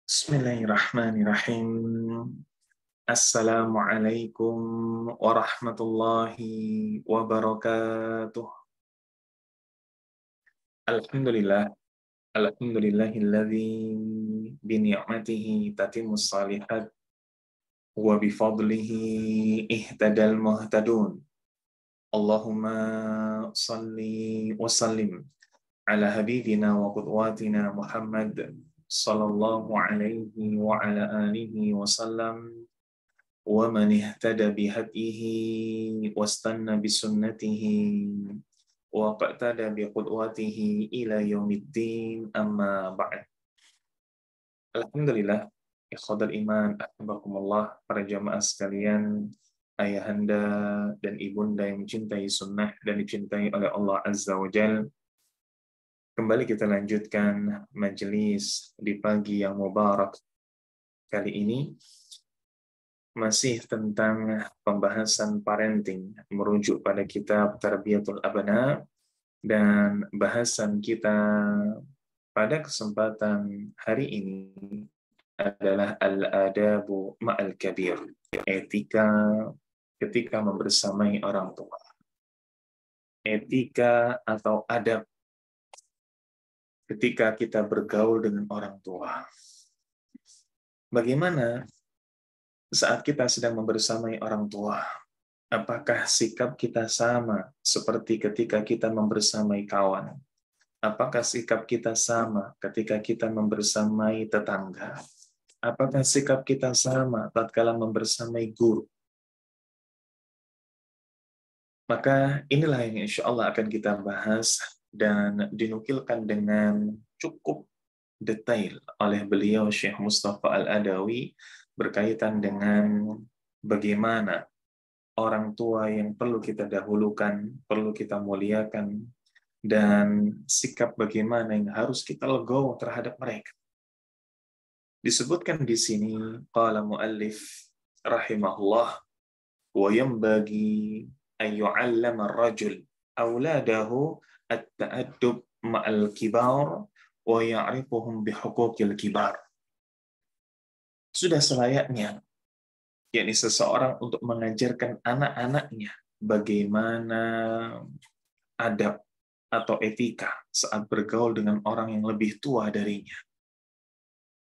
Bismillahirrahmanirrahim. Assalamualaikum warahmatullahi wabarakatuh. Alhamdulillah, alhamdulillahilladzi bi ni'matihi tatimmus shalihat wa bi fadlihi ihtadal muhtadun. Allahumma salli wa sallim ala habibina wa qudwatina Muhammad sallallahu alaihi wa ala alihi wa sallam wa man ihtada bihadihi wastanna bisunnatihi wa qa'tada biqudwatihi ila yaumiddin amma ba'd. Alhamdulillah, ikhwatal iman, ahbakumullah, para jamaah sekalian, ayahanda dan ibunda yang mencintai sunnah dan dicintai oleh Allah Azza wa Jal. Kembali kita lanjutkan majelis di pagi yang mubarak kali ini, masih tentang pembahasan parenting merujuk pada kitab Tarbiyatul Abna, dan bahasan kita pada kesempatan hari ini adalah al-adabu ma'al kabir, etika ketika membersamai orang tua. Etika atau adab ketika kita bergaul dengan orang tua. Bagaimana saat kita sedang membersamai orang tua? Apakah sikap kita sama seperti ketika kita membersamai kawan? Apakah sikap kita sama ketika kita membersamai tetangga? Apakah sikap kita sama tatkala membersamai guru? Maka inilah yang insya Allah akan kita bahas dan dinukilkan dengan cukup detail oleh beliau Syekh Mustafa Al-Adawi berkaitan dengan bagaimana orang tua yang perlu kita dahulukan, perlu kita muliakan, dan sikap bagaimana yang harus kita legowo terhadap mereka. Disebutkan di sini, qala muallif rahimahullah, wa yanbaghi an yu'allama ar-rajul auladahu at-ta'addub ma'al kibar wa ya'rifuhum bihuquqil kibar. Sudah selayaknya yakni seseorang untuk mengajarkan anak-anaknya bagaimana adab atau etika saat bergaul dengan orang yang lebih tua darinya.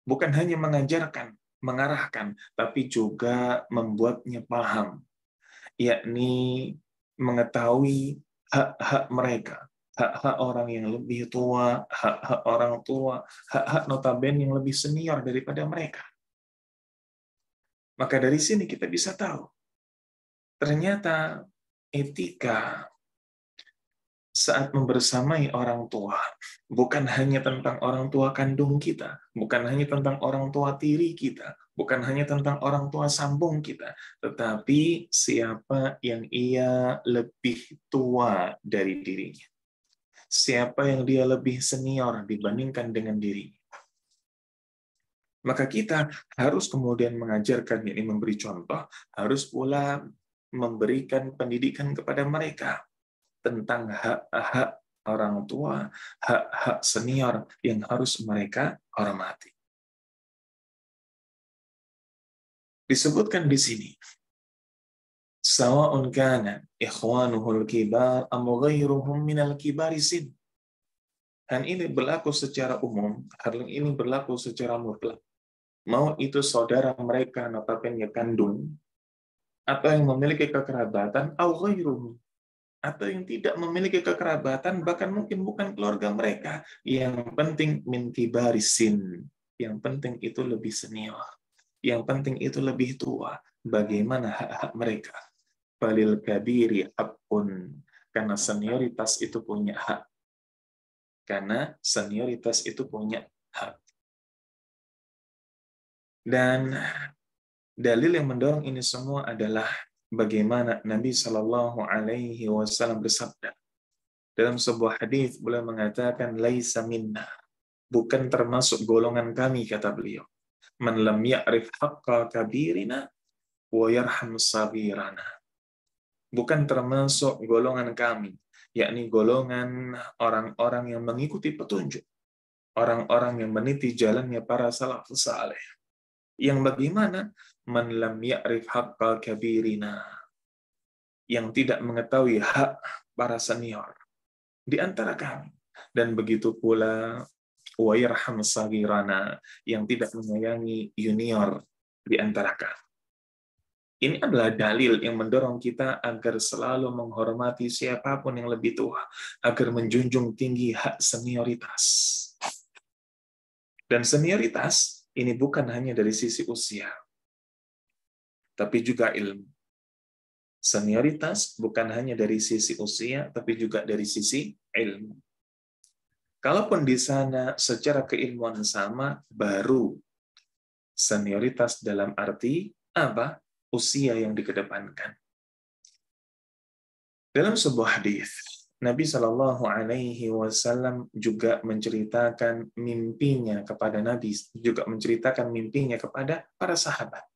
Bukan hanya mengajarkan, mengarahkan, tapi juga membuatnya paham, yakni mengetahui hak-hak mereka, hak-hak orang yang lebih tua, hak-hak orang tua, hak-hak notabene yang lebih senior daripada mereka. Maka dari sini kita bisa tahu, ternyata etika saat membersamai orang tua bukan hanya tentang orang tua kandung kita, bukan hanya tentang orang tua tiri kita, bukan hanya tentang orang tua sambung kita, tetapi siapa yang ia lebih tua dari dirinya, siapa yang dia lebih senior dibandingkan dengan dirinya. Maka kita harus kemudian mengajarkan, yakni memberi contoh, harus pula memberikan pendidikan kepada mereka tentang hak-hak orang tua, hak-hak senior yang harus mereka hormati. Disebutkan di sini, sawa'un kana ikhwanuhul kibar am ghairuhum minal kibari sin. Dan ini berlaku secara umum, hal ini berlaku secara mutlak. Mau itu saudara mereka notabene kandung, atau yang memiliki kekerabatan, au ghairuhum, atau yang tidak memiliki kekerabatan, bahkan mungkin bukan keluarga mereka. Yang penting min kibarisin, yang penting itu lebih senior, yang penting itu lebih tua. Bagaimana hak-hak mereka? Balil kabiri hakun, karena senioritas itu punya hak. Karena senioritas itu punya hak. Dan dalil yang mendorong ini semua adalah bagaimana Nabi Shallallahu Alaihi Wasallam bersabda dalam sebuah hadis. Beliau mengatakan, laisa minna, bukan termasuk golongan kami, kata beliau, man lam ya'rif haqqa kabirina wa yarham sabirana, bukan termasuk golongan kami, yakni golongan orang-orang yang mengikuti petunjuk, orang-orang yang meniti jalannya para salafus saleh. Yang bagaimana? Man lam ya'rif haqqal kabirina. Yang tidak mengetahui hak para senior di antara kami. Dan begitu pula wa yarham sagirana, yang tidak menyayangi junior di antara kami. Ini adalah dalil yang mendorong kita agar selalu menghormati siapapun yang lebih tua, agar menjunjung tinggi hak senioritas. Dan senioritas ini bukan hanya dari sisi usia, tapi juga ilmu. Senioritas bukan hanya dari sisi usia, tapi juga dari sisi ilmu. Kalaupun di sana secara keilmuan sama, baru senioritas dalam arti apa? Usia yang dikedepankan. Dalam sebuah hadis, Nabi Shallallahu Alaihi Wasallam juga menceritakan mimpinya kepada Nabi, juga menceritakan mimpinya kepada para sahabat.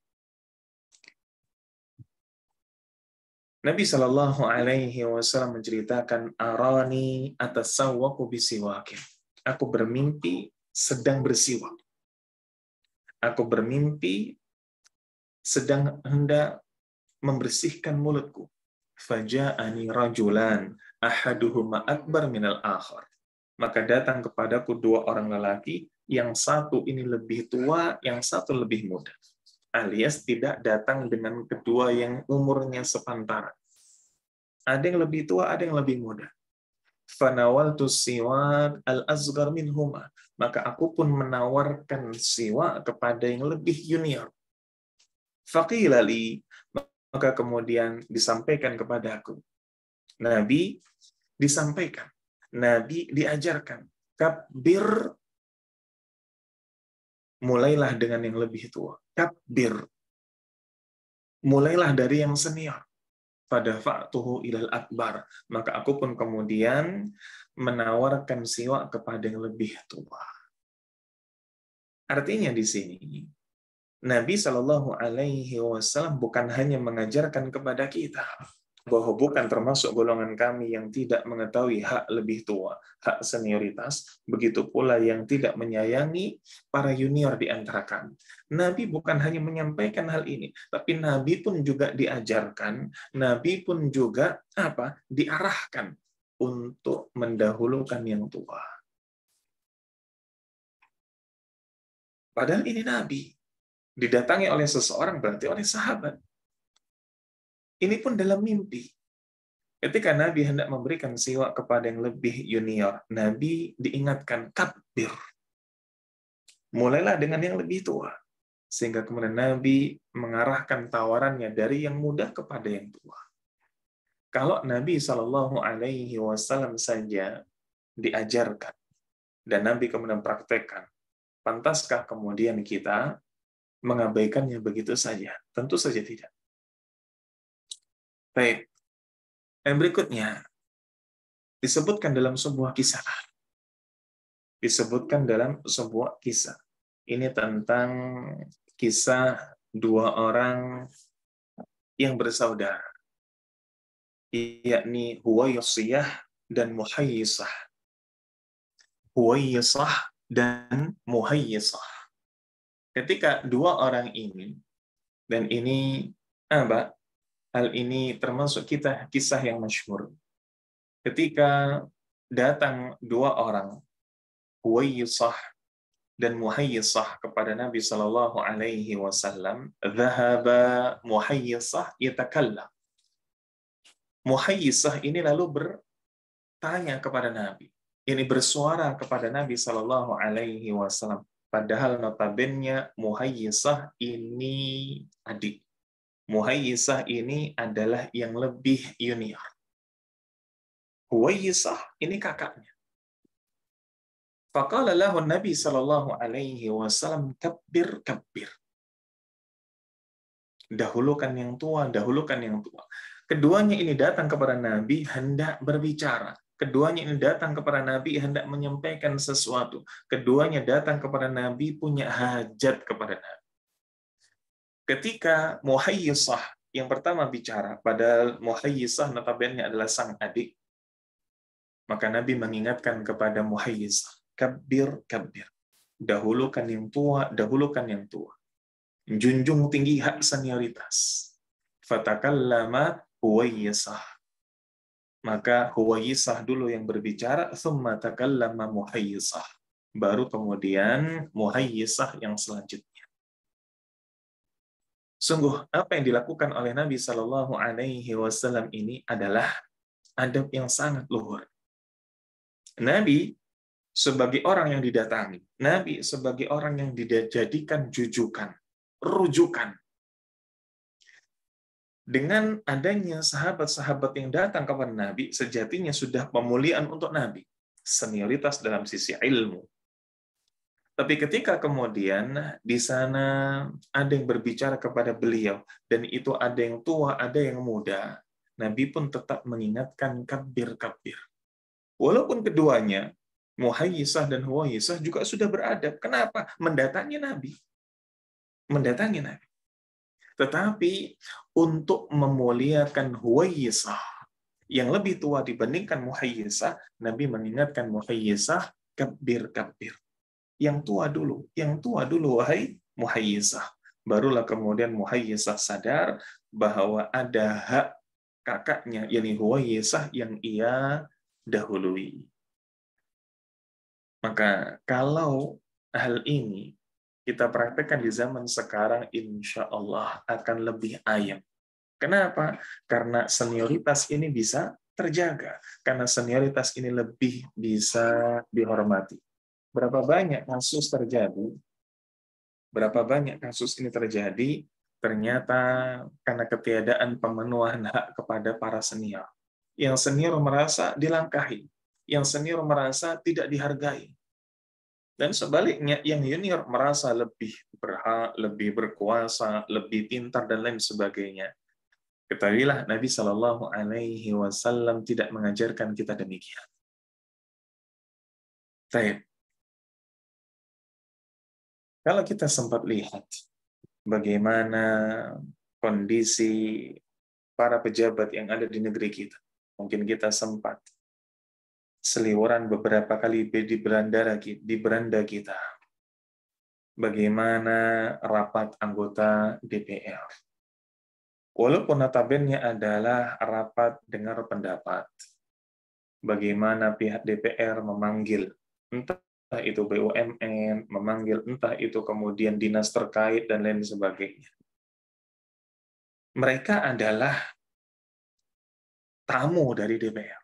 Nabi Shallallahu Alaihi Wasallam menceritakan arani atasawwaku bisiwakin. Aku bermimpi sedang bersiwak. Aku bermimpi sedang hendak membersihkan mulutku. Faja'ani rajulan ahaduhuma akbar minal akhar. Maka datang kepadaku dua orang lelaki, yang satu ini lebih tua, yang satu lebih muda. Alias tidak datang dengan kedua yang umurnya sepantaran. Ada yang lebih tua, ada yang lebih muda. Fanawaltu siwak al-asghar minhuma. Maka aku pun menawarkan siwak kepada yang lebih junior. Faqila li, maka kemudian disampaikan kepadaku. Nabi disampaikan. Nabi diajarkan. Kabbir, mulailah dengan yang lebih tua. Kabbir, mulailah dari yang senior. Pada fa'tuhu ilal akbar. Maka aku pun kemudian menawarkan siwak kepada yang lebih tua. Artinya di sini, Nabi Shallallahu Alaihi Wasallam bukan hanya mengajarkan kepada kita bahwa bukan termasuk golongan kami yang tidak mengetahui hak lebih tua, hak senioritas, begitu pula yang tidak menyayangi para junior di antara kami. Nabi bukan hanya menyampaikan hal ini, tapi Nabi pun juga diajarkan, Nabi pun juga diarahkan untuk mendahulukan yang tua. Padahal ini Nabi didatangi oleh seseorang, berarti oleh sahabat. Ini pun dalam mimpi. Ketika Nabi hendak memberikan siwak kepada yang lebih junior, Nabi diingatkan, kabbir. Mulailah dengan yang lebih tua. Sehingga kemudian Nabi mengarahkan tawarannya dari yang muda kepada yang tua. Kalau Nabi Shallallahu Alaihi Wasallam saja diajarkan, dan Nabi kemudian praktekkan, pantaskah kemudian kita mengabaikannya begitu saja? Tentu saja tidak. Baik. Yang berikutnya disebutkan dalam sebuah kisah. Disebutkan dalam sebuah kisah. Ini tentang kisah dua orang yang bersaudara, yakni Huwaysiyah dan Muhayyisah. Huwaysiyah dan Muhayyisah. Ketika dua orang ini, dan ini hal ini termasuk kisah yang masyhur. Ketika datang dua orang, Huwaysiyah dan Muhayyisah kepada Nabi Shallallahu Alaihi Wasallam, dhahaba Muhayyisah yatakallam. Muhayyisah ini lalu bertanya kepada Nabi, ini bersuara kepada Nabi Shallallahu Alaihi Wasallam. Padahal notabene Muhayyisah ini adik. Muhayyisah ini adalah yang lebih junior. Huwaysiyah ini kakaknya. Faqala lahu Nabi Shallallahu Alaihi Wasallam, kabbir, kabbir. Dahulukan yang tua, dahulukan yang tua. Keduanya ini datang kepada Nabi hendak berbicara. Keduanya ini datang kepada Nabi hendak menyampaikan sesuatu. Keduanya datang kepada Nabi punya hajat kepada Nabi. Ketika Muhayyisah yang pertama bicara, padahal Muhayyisah notabene adalah sang adik, maka Nabi mengingatkan kepada Muhayyisah, Kabbir, kabbir. Dahulukan yang tua, dahulukan yang tua. Junjung tinggi hak senioritas. Fatakallama Huwayyisah. Maka Huwayyisah dulu yang berbicara, thumma takallama Muhayyisah. Baru kemudian Muhayyisah yang selanjutnya. Sungguh apa yang dilakukan oleh Nabi Shallallahu Alaihi Wasallam ini adalah adab yang sangat luhur. Nabi sebagai orang yang didatangi, Nabi sebagai orang yang dijadikan jujukan, rujukan. Dengan adanya sahabat-sahabat yang datang kepada Nabi, sejatinya sudah pemuliaan untuk Nabi. Senioritas dalam sisi ilmu. Tapi ketika kemudian di sana ada yang berbicara kepada beliau, dan itu ada yang tua, ada yang muda, Nabi pun tetap mengingatkan kabbir-kabbir. Walaupun keduanya, Muhayyisah dan Huwayyisah juga sudah beradab. Kenapa? Mendatangi Nabi. Mendatangi Nabi. Tetapi untuk memuliakan Huwayyisah yang lebih tua dibandingkan Muhayyisah, Nabi mengingatkan Muhayyisah, kabbir-kabbir. Yang tua dulu, wahai Muhayyisah. Barulah kemudian Muhayyisah sadar bahwa ada hak kakaknya, yakni Huwayyisah, yang ia dahului. Maka kalau hal ini kita praktekkan di zaman sekarang, insya Allah akan lebih ayam. Kenapa? Karena senioritas ini bisa terjaga. Karena senioritas ini lebih bisa dihormati. Berapa banyak kasus terjadi? Berapa banyak kasus ini terjadi? Ternyata karena ketiadaan pemenuhan hak kepada para senior. Yang senior merasa dilangkahi. Yang senior merasa tidak dihargai. Dan sebaliknya, yang junior merasa lebih berhak, lebih berkuasa, lebih pintar, dan lain sebagainya. Ketahuilah, Nabi Shallallahu Alaihi Wasallam tidak mengajarkan kita demikian. Baik. Kalau kita sempat lihat bagaimana kondisi para pejabat yang ada di negeri kita, mungkin kita sempat seliweran beberapa kali di beranda kita. Bagaimana rapat anggota DPR. Walaupun notabene adalah rapat dengar pendapat. Bagaimana pihak DPR memanggil, entah itu BUMN, memanggil entah itu kemudian dinas terkait dan lain sebagainya. Mereka adalah tamu dari DPR.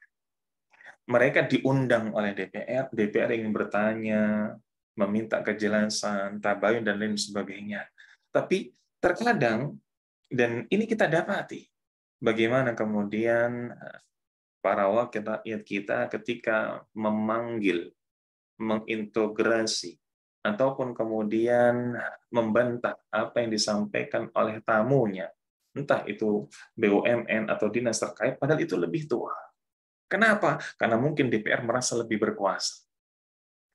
Mereka diundang oleh DPR, DPR ingin bertanya, meminta kejelasan, tabayun, dan lain sebagainya. Tapi terkadang, dan ini kita dapati, bagaimana kemudian para wakil rakyat kita ketika memanggil, mengintegrasi, ataupun kemudian membantah apa yang disampaikan oleh tamunya, entah itu BUMN atau dinas terkait, padahal itu lebih tua. Kenapa? Karena mungkin DPR merasa lebih berkuasa.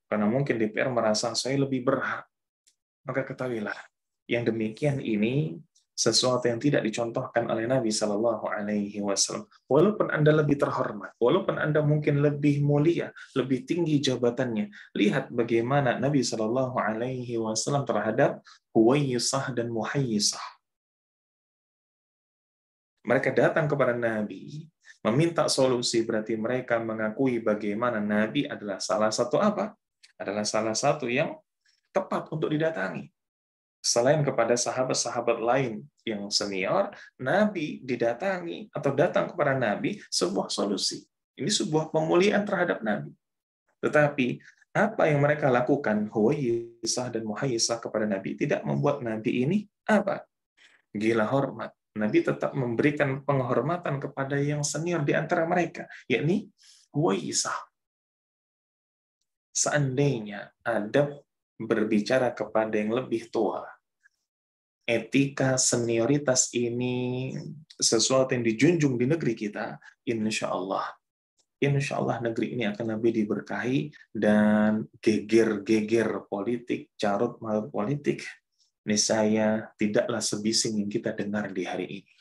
Karena mungkin DPR merasa saya lebih berhak. Maka ketahuilah, yang demikian ini sesuatu yang tidak dicontohkan oleh Nabi Shallallahu Alaihi Wasallam. Walaupun Anda lebih terhormat, walaupun Anda mungkin lebih mulia, lebih tinggi jabatannya, lihat bagaimana Nabi Shallallahu Alaihi Wasallam terhadap Huwayyisah dan Muhayyisah. Mereka datang kepada Nabi, meminta solusi, berarti mereka mengakui bagaimana Nabi adalah salah satu apa? Adalah salah satu yang tepat untuk didatangi. Selain kepada sahabat-sahabat lain yang senior, Nabi didatangi atau datang kepada Nabi sebuah solusi. Ini sebuah pemuliaan terhadap Nabi. Tetapi apa yang mereka lakukan, Huwayyisah dan Muhayyisah kepada Nabi, tidak membuat Nabi ini apa? Gila hormat. Nabi tetap memberikan penghormatan kepada yang senior di antara mereka, yakni Huwayyisah. Seandainya adab berbicara kepada yang lebih tua, etika senioritas ini sesuatu yang dijunjung di negeri kita, insya Allah negeri ini akan lebih diberkahi, dan geger-geger politik, carut marut politik, niscaya tidaklah sebising yang kita dengar di hari ini.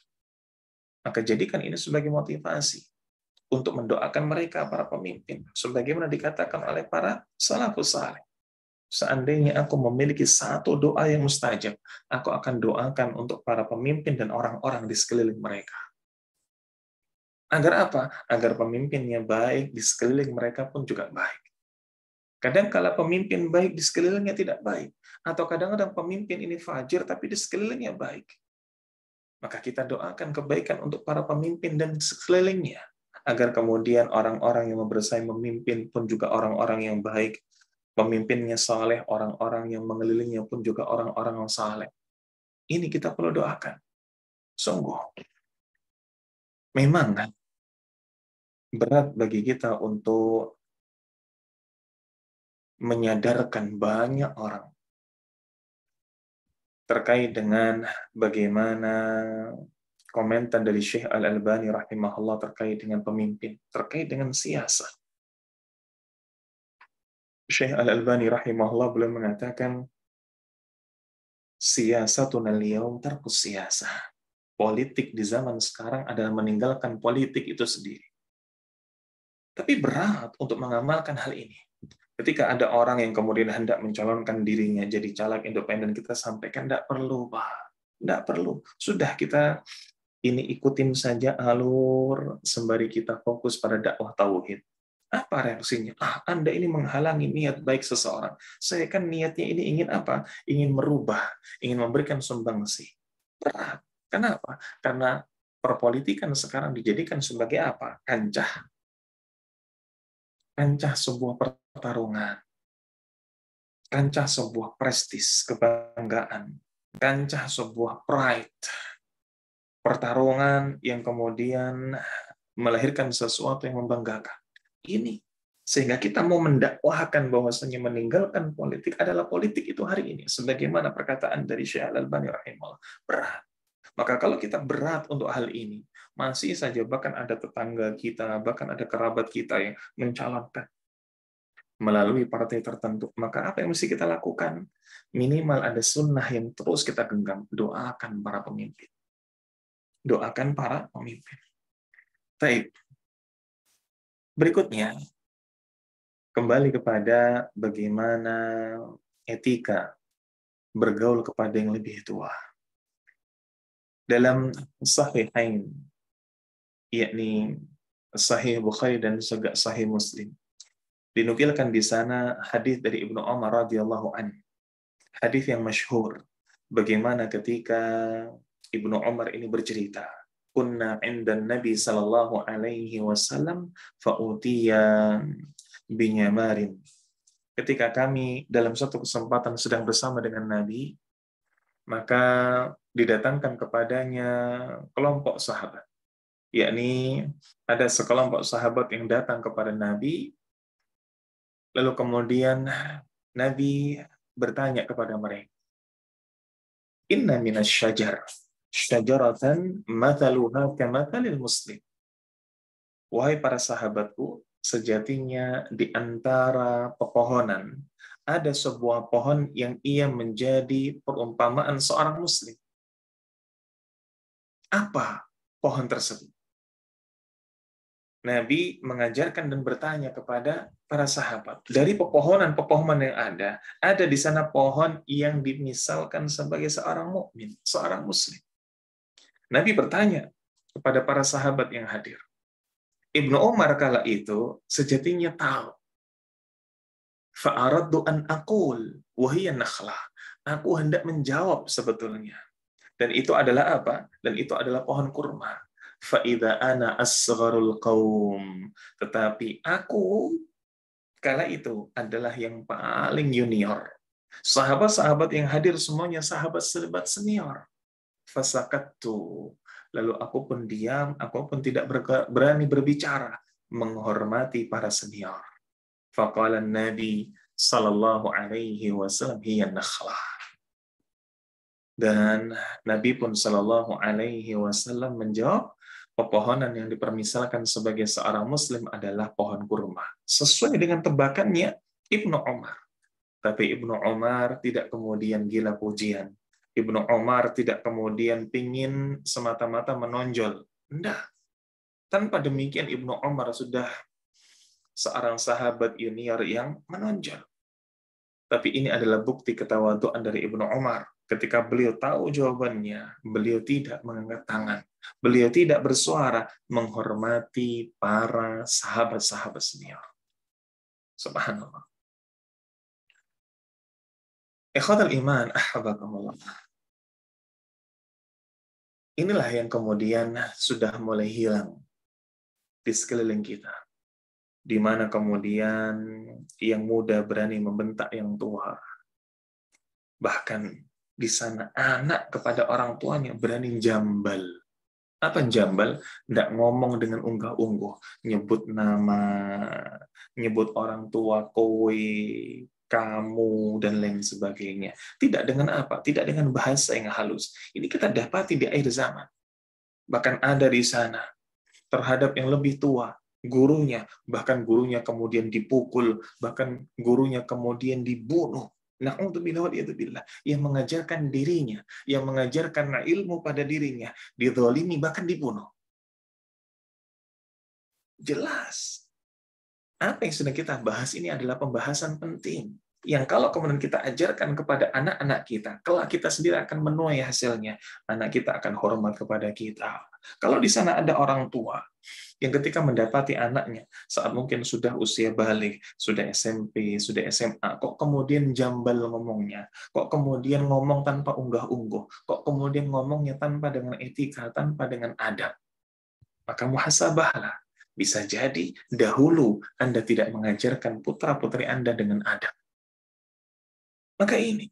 Maka jadikan ini sebagai motivasi. untuk mendoakan mereka, para pemimpin. Sebagaimana dikatakan oleh para salafus saleh. Seandainya aku memiliki satu doa yang mustajab, aku akan doakan untuk para pemimpin dan orang-orang di sekeliling mereka. Agar apa? Agar pemimpinnya baik, di sekeliling mereka pun juga baik. Kadang kala pemimpin baik, di sekelilingnya tidak baik. Atau kadang-kadang pemimpin ini fajir, tapi di sekelilingnya baik. Maka kita doakan kebaikan untuk para pemimpin dan sekelilingnya. Agar kemudian orang-orang yang berusaha memimpin pun juga orang-orang yang baik. Pemimpinnya saleh, orang-orang yang mengelilingnya pun juga orang-orang yang saleh. Ini kita perlu doakan. Sungguh. Memang berat bagi kita untuk menyadarkan banyak orang terkait dengan bagaimana komentar dari Syekh Al-Albani rahimahullah terkait dengan pemimpin, terkait dengan siasat. Syekh Al-Albani rahimahullah beliau mengatakan, siyasatun al-yawm tarkus siyasah. Politik di zaman sekarang adalah meninggalkan politik itu sendiri. Tapi berat untuk mengamalkan hal ini. Ketika ada orang yang kemudian hendak mencalonkan dirinya jadi caleg independen, kita sampaikan, tidak perlu, Pak. Tidak perlu. Sudah kita ini ikutin saja alur sembari kita fokus pada dakwah tauhid. Apa reaksinya? Anda ini menghalangi niat baik seseorang. Saya kan niatnya ini ingin apa? Ingin merubah, ingin memberikan sumbangsi. Berat. Kenapa? Karena perpolitikan sekarang dijadikan sebagai apa? Kancah sebuah pertarungan, kancah sebuah prestis, kebanggaan, kancah sebuah pride, pertarungan yang kemudian melahirkan sesuatu yang membanggakan. Ini sehingga kita mau mendakwahkan bahwasanya meninggalkan politik adalah politik itu hari ini, sebagaimana perkataan dari Syekh Al-Albani rahimahullah. Berat. Maka kalau kita berat untuk hal ini, masih saja bahkan ada tetangga kita, bahkan ada kerabat kita yang mencalonkan melalui partai tertentu, maka apa yang mesti kita lakukan? Minimal ada sunnah yang terus kita genggam. Doakan para pemimpin. Doakan para pemimpin. Baik. Berikutnya, kembali kepada bagaimana etika bergaul kepada yang lebih tua. Dalam Sahihain, yakni Sahih Bukhari dan juga Sahih Muslim, dinukilkan di sana hadis dari Ibnu Umar radhiyallahu anhu. Hadis yang masyhur. Bagaimana ketika Ibnu Umar ini bercerita, kunna 'inda Nabi sallallahu alaihi wasallam fa'utiya binyamarin. Ketika kami dalam satu kesempatan sedang bersama dengan Nabi, maka didatangkan kepadanya kelompok sahabat. Yakni ada sekelompok sahabat yang datang kepada Nabi, lalu kemudian Nabi bertanya kepada mereka, inna minas syajar syajaratan mathaluha kamathalil muslim. Wahai para sahabatku, sejatinya di antara pepohonan ada sebuah pohon yang ia menjadi perumpamaan seorang muslim. Apa pohon tersebut? Nabi mengajarkan dan bertanya kepada para sahabat. Dari pepohonan-pepohonan yang ada di sana pohon yang dimisalkan sebagai seorang mukmin, seorang muslim. Nabi bertanya kepada para sahabat yang hadir. Ibnu Umar kala itu sejatinya tahu. Fa'araddu an aqul wa hiya nakhlah. Aku hendak menjawab sebetulnya. Dan itu adalah apa? Dan itu adalah pohon kurma. Fa'idha ana asgharul qaum. Tetapi aku kala itu adalah yang paling junior. Sahabat-sahabat yang hadir semuanya sahabat senior. Fasakattu. Lalu aku pun diam, aku pun tidak berani berbicara, menghormati para senior. Faqala Nabi sallallahu alaihi wasallam hiya nakhlah. Dan Nabi pun sallallahu alaihi wasallam menjawab, pepohonan yang dipermisalkan sebagai seorang muslim adalah pohon kurma. Sesuai dengan tebakannya Ibnu Umar. Tapi Ibnu Umar tidak kemudian gila pujian. Ibnu Umar tidak kemudian pingin semata-mata menonjol. Tidak. Tanpa demikian Ibnu Umar sudah seorang sahabat junior yang menonjol. Tapi ini adalah bukti ketawaduan dari Ibnu Umar. Ketika beliau tahu jawabannya, beliau tidak mengangkat tangan. Beliau tidak bersuara, menghormati para sahabat-sahabat senior. Subhanallah. Ikhwatal iman, ahbakumullah. Inilah yang kemudian sudah mulai hilang di sekeliling kita. Di mana kemudian yang muda berani membentak yang tua. Bahkan di sana anak kepada orang tuanya berani jambal. Apa jambal? Tidak ngomong dengan unggah-ungguh. Nyebut nama, nyebut orang tua, kowe, kamu, dan lain sebagainya. Tidak dengan apa? Tidak dengan bahasa yang halus. Ini kita dapati di akhir zaman. Bahkan ada di sana terhadap yang lebih tua, gurunya, bahkan gurunya kemudian dipukul, bahkan gurunya kemudian dibunuh. Na'udzubillah waliyadzubillah. Yang mengajarkan dirinya, yang mengajarkan ilmu pada dirinya, dizalimi, bahkan dibunuh. Jelas. Apa yang sedang kita bahas ini adalah pembahasan penting. Yang kalau kemudian kita ajarkan kepada anak-anak kita, kelak kita sendiri akan menuai hasilnya. Anak kita akan hormat kepada kita. Kalau di sana ada orang tua yang ketika mendapati anaknya saat mungkin sudah usia balik, sudah SMP, sudah SMA, kok kemudian jambal ngomongnya, kok kemudian ngomong tanpa unggah-ungguh, kok kemudian ngomongnya tanpa dengan etika, tanpa dengan adab, maka muhasabahlah. Bisa jadi dahulu Anda tidak mengajarkan putra-putri Anda dengan adab. Maka ini,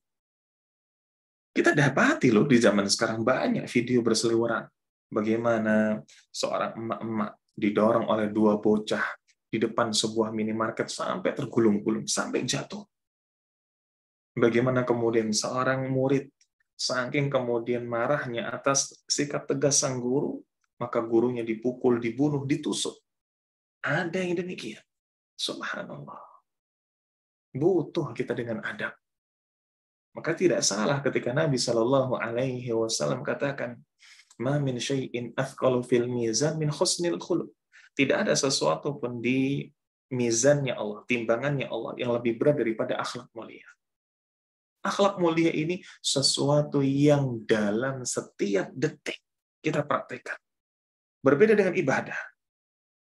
kita dapati loh di zaman sekarang banyak video berseliweran. Bagaimana seorang emak-emak didorong oleh dua bocah di depan sebuah minimarket sampai tergulung-gulung, sampai jatuh. Bagaimana kemudian seorang murid, saking kemudian marahnya atas sikap tegas sang guru, maka gurunya dipukul, dibunuh, ditusuk. Ada yang demikian. Subhanallah. Butuh kita dengan adab. Maka tidak salah ketika Nabi Shallallahu Alaihi Wasallam katakan, "Ma min syai'in athqalu fil mizan min husnil khuluq." Tidak ada sesuatu pun di mizannya Allah, timbangannya Allah yang lebih berat daripada akhlak mulia. Akhlak mulia ini sesuatu yang dalam setiap detik kita praktekkan. Berbeda dengan ibadah.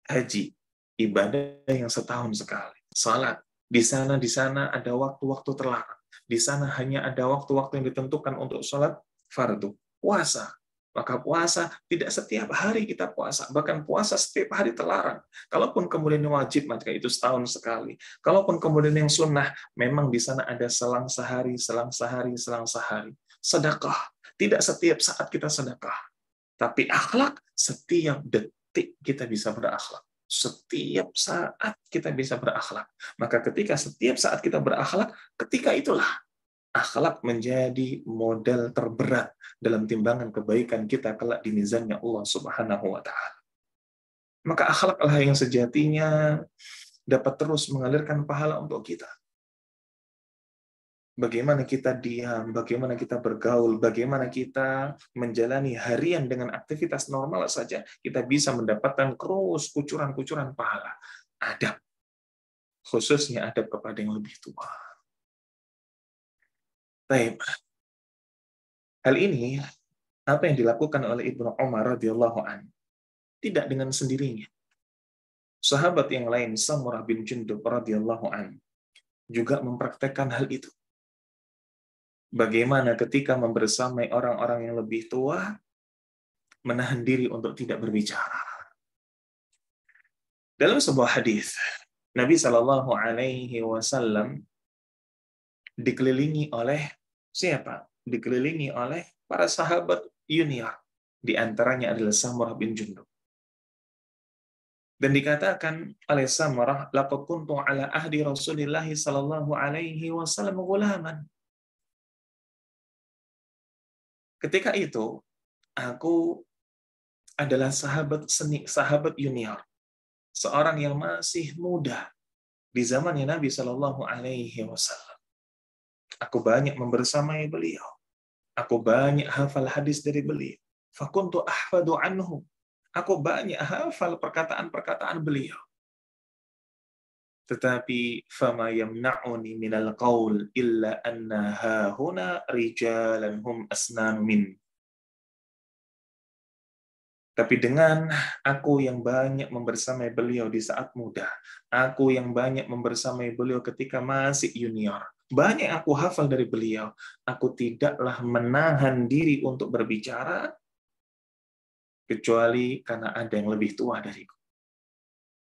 Haji, ibadah yang setahun sekali. Salat, di sana ada waktu-waktu terlarang. Di sana hanya ada waktu-waktu yang ditentukan untuk sholat fardu. Puasa, maka puasa tidak setiap hari kita puasa. Bahkan puasa setiap hari terlarang. Kalaupun kemudian wajib, maka itu setahun sekali. Kalaupun kemudian yang sunnah, memang di sana ada selang sehari, selang sehari, selang sehari. Sedekah, tidak setiap saat kita sedekah. Tapi akhlak, setiap detik kita bisa berakhlak. Setiap saat kita bisa berakhlak. Maka ketika setiap saat kita berakhlak, ketika itulah akhlak menjadi modal terberat dalam timbangan kebaikan kita kelak di mizannya Allah Subhanahu wa taala. Maka akhlaklah yang sejatinya dapat terus mengalirkan pahala untuk kita. Bagaimana kita diam, bagaimana kita bergaul, bagaimana kita menjalani harian dengan aktivitas normal saja, kita bisa mendapatkan terus kucuran-kucuran pahala. Adab, khususnya adab kepada yang lebih tua. Baik. Hal ini, apa yang dilakukan oleh Ibnu Umar radhiyallahu anhu, tidak dengan sendirinya. Sahabat yang lain, Samurah bin Jundub radhiyallahu anhu, juga mempraktekkan hal itu. Bagaimana ketika membersamai orang-orang yang lebih tua, menahan diri untuk tidak berbicara. Dalam sebuah hadis, Nabi Shallallahu Alaihi Wasallam dikelilingi oleh siapa? Dikelilingi oleh para sahabat junior. Di antaranya adalah Samurah bin Jundub. Dan dikatakan oleh Samurah, "Laqad kuntu ala ahdi Rasulillah Shallallahu Alaihi Wasallam ghulaman." Ketika itu, aku adalah sahabat junior, seorang yang masih muda di zamannya Nabi Shallallahu Alaihi Wasallam. Aku banyak membersamai beliau. Aku banyak hafal hadis dari beliau. Fakuntu ahfadu anhu. Aku banyak hafal perkataan-perkataan beliau. Tetapi fama yamna'uni minal qaul illa anna hahuna rijalan hum asnanu min. Tapi dengan aku yang banyak membersamai beliau di saat muda, aku yang banyak membersamai beliau ketika masih junior, banyak aku hafal dari beliau, aku tidaklah menahan diri untuk berbicara, kecuali karena ada yang lebih tua dariku.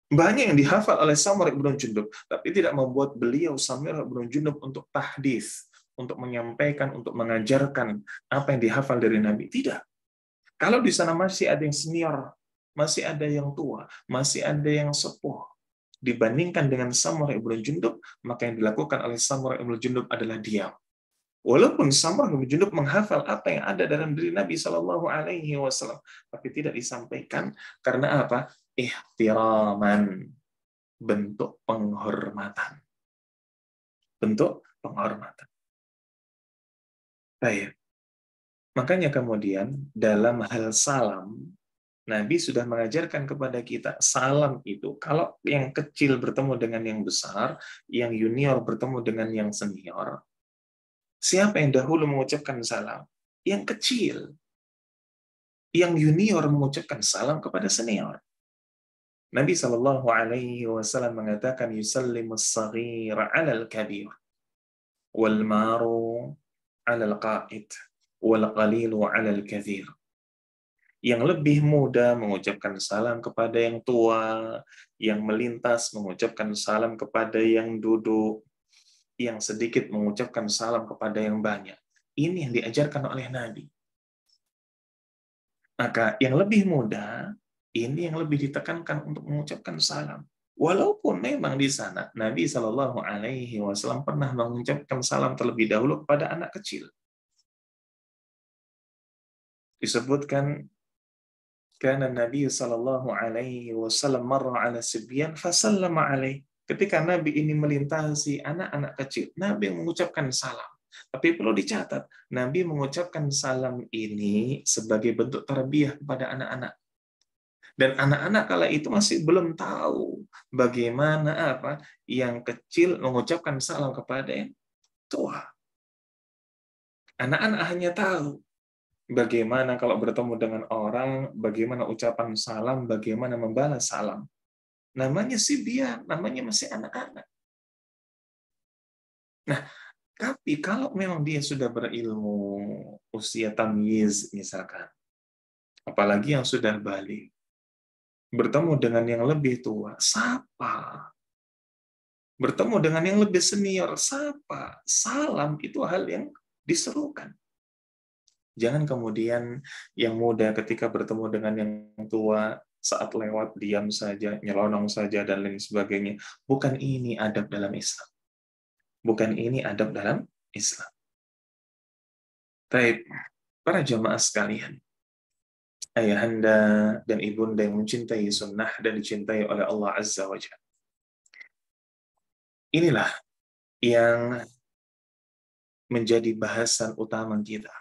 Banyak yang dihafal oleh Samurah ibn Jundub, tapi tidak membuat beliau Samurah ibn Jundub untuk tahdits, untuk menyampaikan, untuk mengajarkan apa yang dihafal dari Nabi. Tidak. Kalau di sana masih ada yang senior, masih ada yang tua, masih ada yang sepuh, dibandingkan dengan Samurah ibn Jundub, maka yang dilakukan oleh Samurah ibn Jundub adalah diam. Walaupun Samurah ibn Jundub menghafal apa yang ada dalam diri Nabi Shallallahu Alaihi Wasallam, tapi tidak disampaikan karena apa? Ihtiraman, bentuk penghormatan, bentuk penghormatan. Baik. Makanya kemudian dalam hal salam, Nabi sudah mengajarkan kepada kita salam itu kalau yang kecil bertemu dengan yang besar, yang junior bertemu dengan yang senior. Siapa yang dahulu mengucapkan salam? Yang kecil. Yang junior mengucapkan salam kepada senior. Nabi Shallallahu Alaihi Wasallam mengatakan yusallimus saghir 'alal kabir wal maru 'alal qa'id wal qalilu 'alal katsir. Yang lebih muda mengucapkan salam kepada yang tua, yang melintas mengucapkan salam kepada yang duduk, yang sedikit mengucapkan salam kepada yang banyak. Ini yang diajarkan oleh Nabi. Maka yang lebih muda, ini yang lebih ditekankan untuk mengucapkan salam. Walaupun memang di sana Nabi Shallallahu Alaihi Wasallam pernah mengucapkan salam terlebih dahulu kepada anak kecil. Disebutkan karena Nabi Shallallahu Alaihi Wasallam marra ala sibyan fasallama alaih. Ketika Nabi ini melintasi anak-anak kecil, Nabi mengucapkan salam. Tapi perlu dicatat, Nabi mengucapkan salam ini sebagai bentuk tarbiyah kepada anak-anak. Dan anak-anak kala itu masih belum tahu bagaimana apa yang kecil mengucapkan salam kepada yang tua. Anak-anak hanya tahu bagaimana kalau bertemu dengan orang, bagaimana ucapan salam, bagaimana membalas salam. Namanya sibyan, namanya masih anak-anak. Nah, tapi kalau memang dia sudah berilmu, usia tamyiz misalkan, apalagi yang sudah balik, bertemu dengan yang lebih tua, sapa. Bertemu dengan yang lebih senior, sapa. Salam itu hal yang diserukan. Jangan kemudian yang muda ketika bertemu dengan yang tua, saat lewat diam saja, nyelonong saja, dan lain sebagainya. Bukan ini adab dalam Islam. Bukan ini adab dalam Islam. Baik, para jamaah sekalian, ayahanda dan ibunda yang mencintai sunnah dan dicintai oleh Allah Azza wa Jalla. Inilah yang menjadi bahasan utama kita.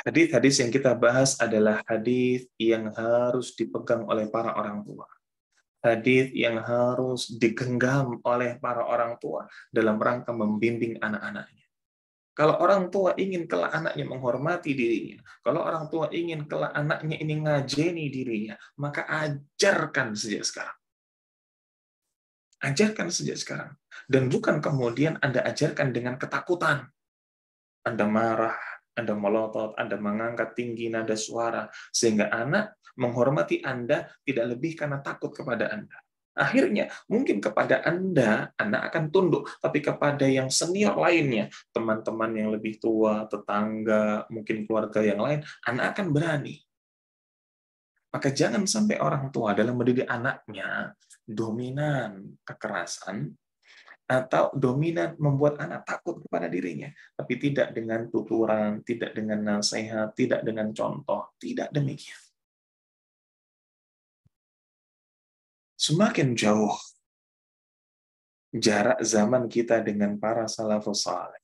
Hadis-hadis yang kita bahas adalah hadis yang harus dipegang oleh para orang tua. Hadis yang harus digenggam oleh para orang tua dalam rangka membimbing anak-anaknya. Kalau orang tua ingin kelak anaknya menghormati dirinya, kalau orang tua ingin kelak anaknya ini ngajeni dirinya, maka ajarkan sejak sekarang. Ajarkan sejak sekarang. Dan bukan kemudian Anda ajarkan dengan ketakutan. Anda marah, Anda melotot, Anda mengangkat tinggi nada suara, sehingga anak menghormati Anda tidak lebih karena takut kepada Anda. Akhirnya, mungkin kepada Anda, anak akan tunduk, tapi kepada yang senior lainnya, teman-teman yang lebih tua, tetangga, mungkin keluarga yang lain, anak akan berani. Maka jangan sampai orang tua dalam mendidik anaknya dominan kekerasan, atau dominan membuat anak takut kepada dirinya, tapi tidak dengan tuturan, tidak dengan nasihat, tidak dengan contoh, tidak demikian. Semakin jauh jarak zaman kita dengan para salafus saleh,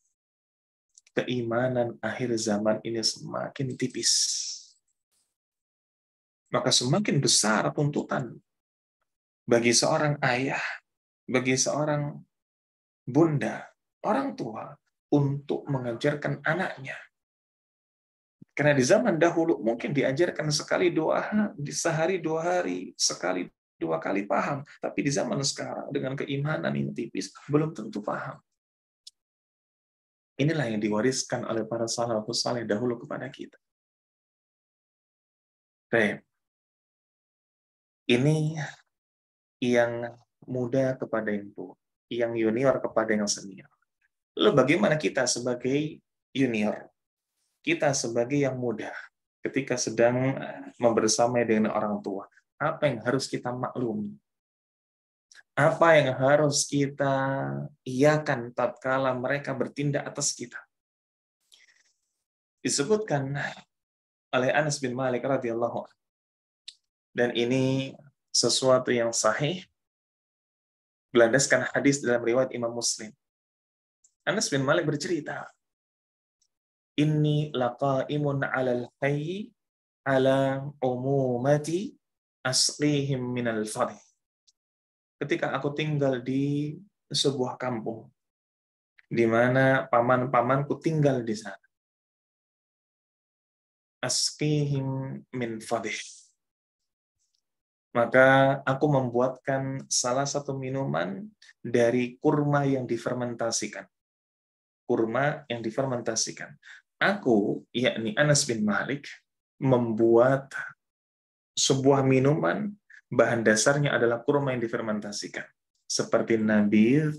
keimanan akhir zaman ini semakin tipis. maka semakin besar tuntutan bagi seorang ayah, bagi seorang bunda, orang tua, untuk mengajarkan anaknya. Karena di zaman dahulu mungkin diajarkan sekali dua, sehari 2 hari, sekali 2 kali paham. Tapi di zaman sekarang dengan keimanan yang tipis, belum tentu paham. Inilah yang diwariskan oleh para salafus saleh dahulu kepada kita. Baik. Ini yang muda kepada yang tua, yang junior kepada yang senior. Lalu bagaimana kita sebagai junior? Kita sebagai yang muda ketika sedang membersamai dengan orang tua, apa yang harus kita maklumi? Apa yang harus kita iakan tatkala mereka bertindak atas kita? Disebutkan oleh Anas bin Malik radhiyallahu anhu, dan ini sesuatu yang sahih berlandaskan hadis dalam riwayat Imam Muslim. Anas bin Malik bercerita, "Inni laqaimun 'alal hayyi ala umumati asqihim minal fadh." Ketika aku tinggal di sebuah kampung, di mana paman-pamanku tinggal di sana. Asqihim min fadh. Maka aku membuatkan salah satu minuman dari kurma yang difermentasikan. Kurma yang difermentasikan. Aku, yakni Anas bin Malik, membuat sebuah minuman, bahan dasarnya adalah kurma yang difermentasikan. Seperti nabidh,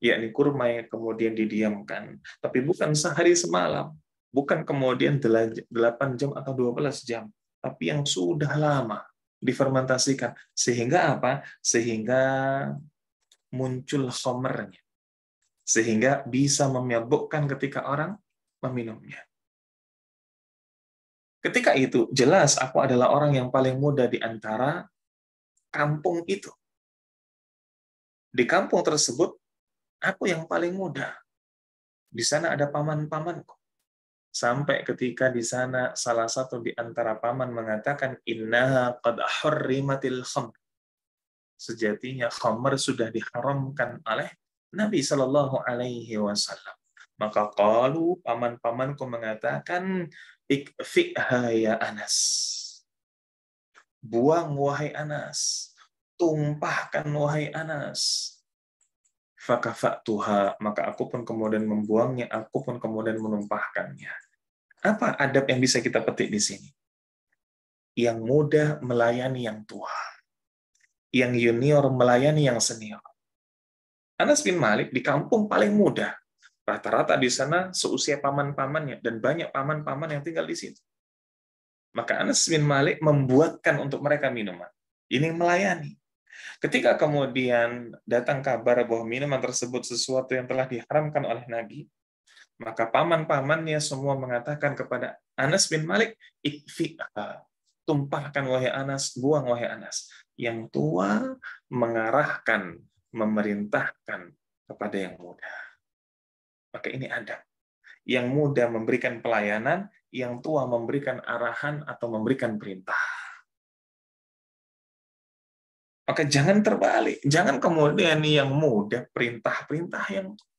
yakni kurma yang kemudian didiamkan. Tapi bukan sehari semalam. Bukan kemudian 8 jam atau 12 jam. Tapi yang sudah lama difermentasikan. Sehingga apa? Sehingga muncul khomernya. Sehingga bisa memabukkan ketika orang meminumnya. Ketika itu, jelas aku adalah orang yang paling muda di antara kampung itu. Di kampung tersebut, aku yang paling muda. Di sana ada paman-pamanku. Sampai ketika di sana salah satu di antara paman mengatakan, innaha qad hurrimatil khamr. Sejatinya khamr sudah diharamkan oleh Nabi Shallallahu Alaihi Wasallam. Maka qalu, paman-pamanku mengatakan, ikfi'ha ya Anas. Buang wahai Anas. Tumpahkan wahai Anas. Fakafa'tuha, maka aku pun kemudian membuangnya, aku pun kemudian menumpahkannya. Apa adab yang bisa kita petik di sini? Yang muda melayani yang tua. Yang junior melayani yang senior. Anas bin Malik di kampung paling muda. Rata-rata di sana seusia paman-pamannya, dan banyak paman-paman yang tinggal di situ. Maka Anas bin Malik membuatkan untuk mereka minuman. Ini melayani. Ketika kemudian datang kabar bahwa minuman tersebut sesuatu yang telah diharamkan oleh Nabi, maka paman-pamannya semua mengatakan kepada Anas bin Malik, ikfi'ha, tumpahkan wahai Anas, buang wahai Anas. Yang tua mengarahkan, memerintahkan kepada yang muda. Maka ini adab. Yang muda memberikan pelayanan, yang tua memberikan arahan atau memberikan perintah. Maka jangan terbalik. Jangan kemudian yang muda perintah-perintah yang tua.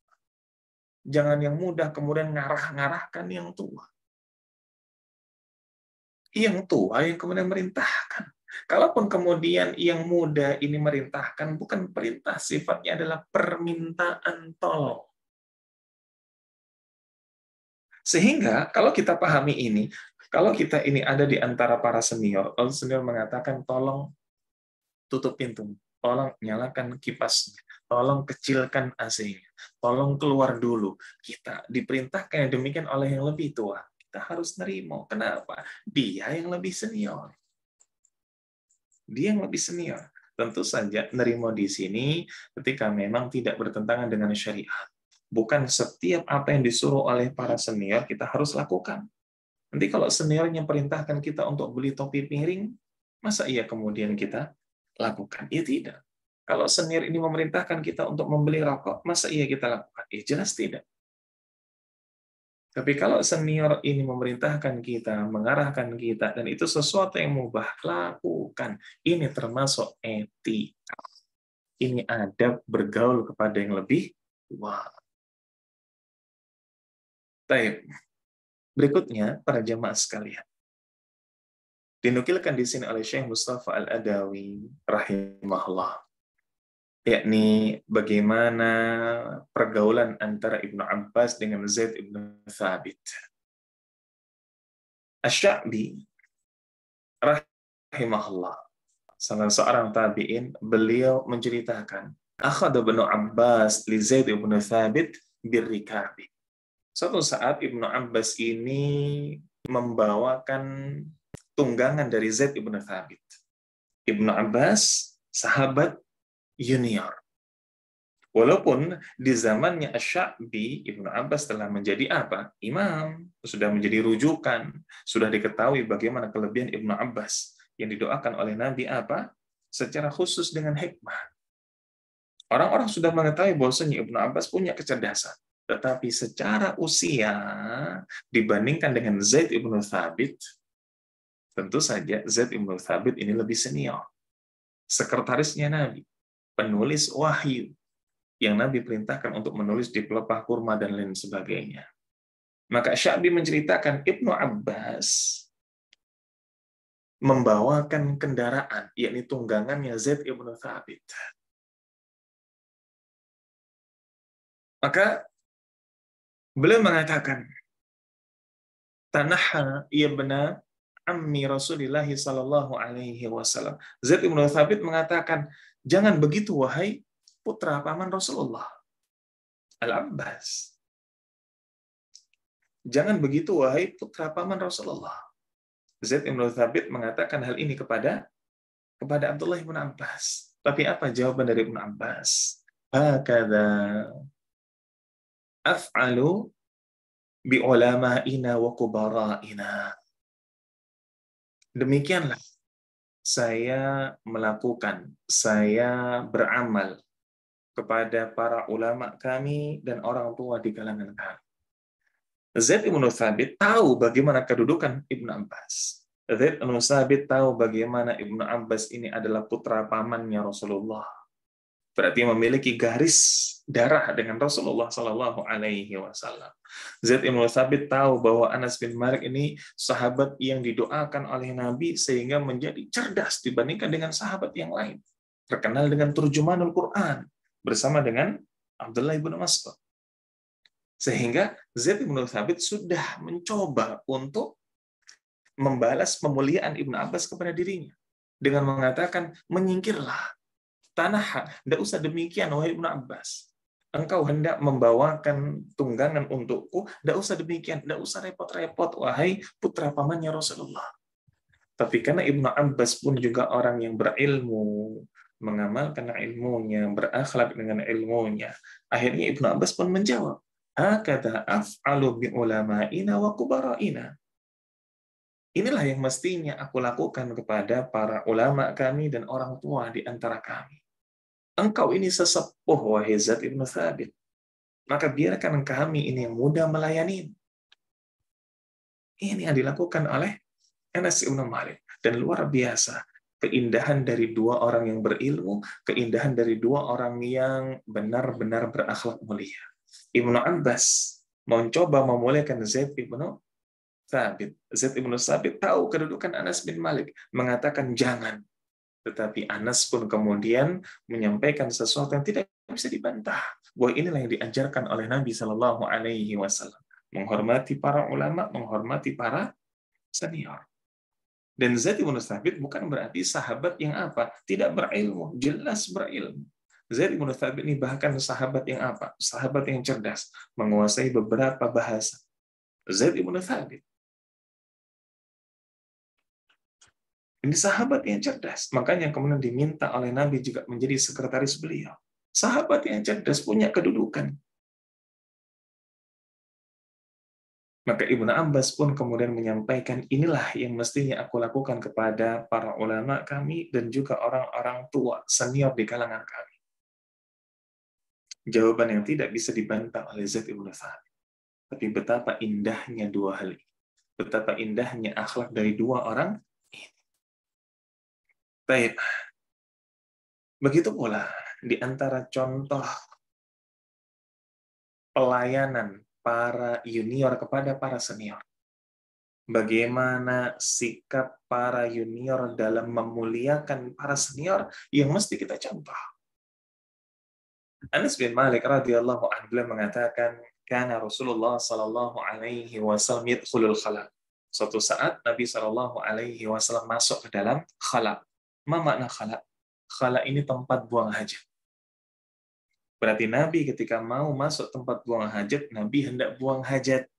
Jangan yang muda kemudian ngarah-ngarahkan yang tua. Yang tua yang kemudian merintahkan. Kalaupun kemudian yang muda ini merintahkan, bukan perintah, sifatnya adalah permintaan tolong. Sehingga kalau kita pahami ini, kalau kita ini ada di antara para senior, lalu senior mengatakan, tolong tutup pintu, tolong nyalakan kipasnya, tolong kecilkan AC-nya, tolong keluar dulu. Kita diperintahkan yang demikian oleh yang lebih tua. Kita harus nerima. Kenapa? Dia yang lebih senior. Dia yang lebih senior. Tentu saja nerima di sini ketika memang tidak bertentangan dengan syariat. Bukan setiap apa yang disuruh oleh para senior kita harus lakukan. Nanti kalau seniornya perintahkan kita untuk beli topi piring, masa iya kemudian kita lakukan? Ya tidak. Kalau senior ini memerintahkan kita untuk membeli rokok, masa iya kita lakukan? Ya jelas tidak. Tapi kalau senior ini memerintahkan kita, mengarahkan kita, dan itu sesuatu yang mubah, lakukan. Ini termasuk etika. Ini adab bergaul kepada yang lebih tua. Baik. Berikutnya, para jamaah sekalian. Dinukilkan di sini oleh Syekh Mustafa Al-Adawi rahimahullah, yakni bagaimana pergaulan antara Ibnu Abbas dengan Zaid ibnu Thabit. Asy-Sya'bi rahimahullah, salah seorang tabi'in, beliau menceritakan, akhadha Ibnu Abbas li Zaid ibnu Thabit birrikabi. Suatu saat Ibnu Abbas ini membawakan tunggangan dari Zaid ibnu Thabit. Ibnu Abbas, sahabat junior. Walaupun di zamannya Asy-Sya'bi, Ibnu Abbas telah menjadi apa? Imam, sudah menjadi rujukan, sudah diketahui bagaimana kelebihan Ibnu Abbas yang didoakan oleh Nabi apa? Secara khusus dengan hikmah. Orang-orang sudah mengetahui bahwasanya Ibnu Abbas punya kecerdasan, tetapi secara usia dibandingkan dengan Zaid ibnu Thabit, tentu saja Zaid ibnu Thabit ini lebih senior. Sekretarisnya Nabi, penulis wahyu yang Nabi perintahkan untuk menulis di pelepah kurma dan lain sebagainya. Maka Sya'bi menceritakan Ibnu Abbas membawakan kendaraan, yakni tunggangannya Zaid ibnu Thabit. Maka beliau mengatakan, Tanaha ibna ammi Rasulillah sallallahu alaihi wasallam. Zaid ibnu Thabit mengatakan, jangan begitu wahai putra paman Rasulullah, Al-Abbas. Jangan begitu wahai putra paman Rasulullah. Zaid ibnu Thabit mengatakan hal ini kepada Abdullah ibn Abbas. Tapi apa jawaban dari Ibnu Abbas? Hakadha af'alu bi ulama'ina wa kubara'ina. Demikianlah saya melakukan, saya beramal kepada para ulama kami dan orang tua di kalangan kami. Zaid ibnu Thabit tahu bagaimana kedudukan Ibnu Abbas. Zaid ibnu Thabit tahu bagaimana Ibnu Abbas ini adalah putra pamannya Rasulullah. Berarti memiliki garis darah dengan Rasulullah Sallallahu Alaihi Wasallam. Zaid ibnu Thabit tahu bahwa Anas bin Malik ini sahabat yang didoakan oleh Nabi sehingga menjadi cerdas dibandingkan dengan sahabat yang lain. Terkenal dengan turjumanul Quran bersama dengan Abdullah ibnu Mas'ud. Sehingga Zaid ibnu Thabit sudah mencoba untuk membalas pemuliaan Ibnu Abbas kepada dirinya dengan mengatakan, menyingkirlah, tanah, tidak usah demikian wahai Ibnu Abbas. Engkau hendak membawakan tunggangan untukku, tidak usah demikian, tidak usah repot-repot wahai putra pamannya Rasulullah. Tapi karena Ibnu Abbas pun juga orang yang berilmu, mengamalkan ilmunya, berakhlak dengan ilmunya, akhirnya Ibnu Abbas pun menjawab, hakadha af'alu bi ulama'ina wa kubara'ina. Inilah yang mestinya aku lakukan kepada para ulama kami dan orang tua di antara kami. Engkau ini sesepuh, wahai Zaid ibnu Thabit. Maka biarkan kami ini yang mudah melayani. Ini yang dilakukan oleh Anas ibnu Malik. Dan luar biasa, keindahan dari dua orang yang berilmu, keindahan dari dua orang yang benar-benar berakhlak mulia. Ibnu Abbas mencoba memuliakan Zaid ibnu Thabit. Zaid ibnu Thabit tahu kedudukan Anas bin Malik, mengatakan jangan. Tetapi Anas pun kemudian menyampaikan sesuatu yang tidak bisa dibantah. Bahwa inilah yang diajarkan oleh Nabi Shallallahu Alaihi Wasallam, menghormati para ulama, menghormati para senior. Dan Zaid ibnu Thabit bukan berarti sahabat yang apa? Tidak berilmu, jelas berilmu. Zaid ibnu Thabit ini bahkan sahabat yang apa? Sahabat yang cerdas, menguasai beberapa bahasa. Zaid ibnu Thabit. Ini sahabat yang cerdas. Makanya kemudian diminta oleh Nabi juga menjadi sekretaris beliau. Sahabat yang cerdas punya kedudukan. Maka Ibnu Abbas pun kemudian menyampaikan, inilah yang mestinya aku lakukan kepada para ulama kami dan juga orang-orang tua, senior di kalangan kami. Jawaban yang tidak bisa dibantah oleh Zaid ibnu Thabit. Tapi betapa indahnya dua hal ini. Betapa indahnya akhlak dari dua orang ini. Baik. Begitu pula di antara contoh pelayanan para junior kepada para senior. Bagaimana sikap para junior dalam memuliakan para senior yang mesti kita contoh. Anas bin Malik radhiyallahu anhu beliau mengatakan, "Kana Rasulullah sallallahu alaihi wasallam yadkhulul khala." Suatu saat Nabi sallallahu alaihi wasallam masuk ke dalam khala. Ma makna khala? Khala ini tempat buang hajat. Berarti Nabi ketika mau masuk tempat buang hajat, Nabi hendak buang hajat.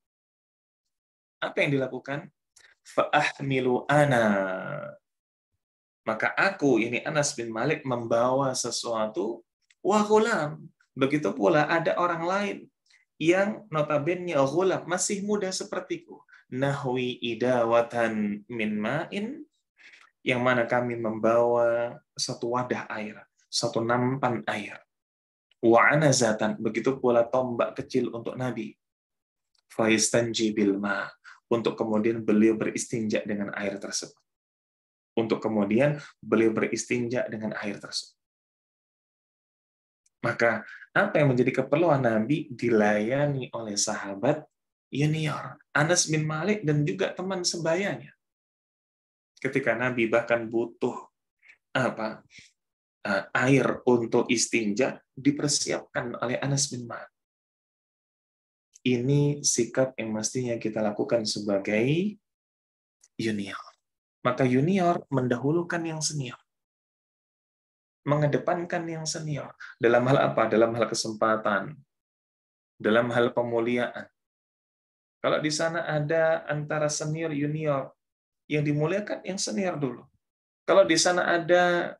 Apa yang dilakukan? Fa'ahmilu ana. Maka aku, ini Anas bin Malik, membawa sesuatu, wa ghulam. Begitu pula ada orang lain yang notabene ghulam, masih muda sepertiku. Nahwi idawatan min ma'in, yang mana kami membawa satu wadah air, satu nampan air. Wa anazatan, begitu pula tombak kecil untuk Nabi. Faistanji bilma, untuk kemudian beliau beristinja dengan air tersebut. Untuk kemudian beliau beristinja dengan air tersebut. Maka apa yang menjadi keperluan Nabi dilayani oleh sahabat junior, Anas bin Malik dan juga teman sebayanya. Ketika Nabi bahkan butuh air untuk istinja, dipersiapkan oleh Anas bin Malik. Ini sikap yang mestinya kita lakukan sebagai junior. Maka junior mendahulukan yang senior. Mengedepankan yang senior. Dalam hal apa? Dalam hal kesempatan. Dalam hal pemuliaan. Kalau di sana ada antara senior junior, yang dimuliakan yang senior dulu. Kalau di sana ada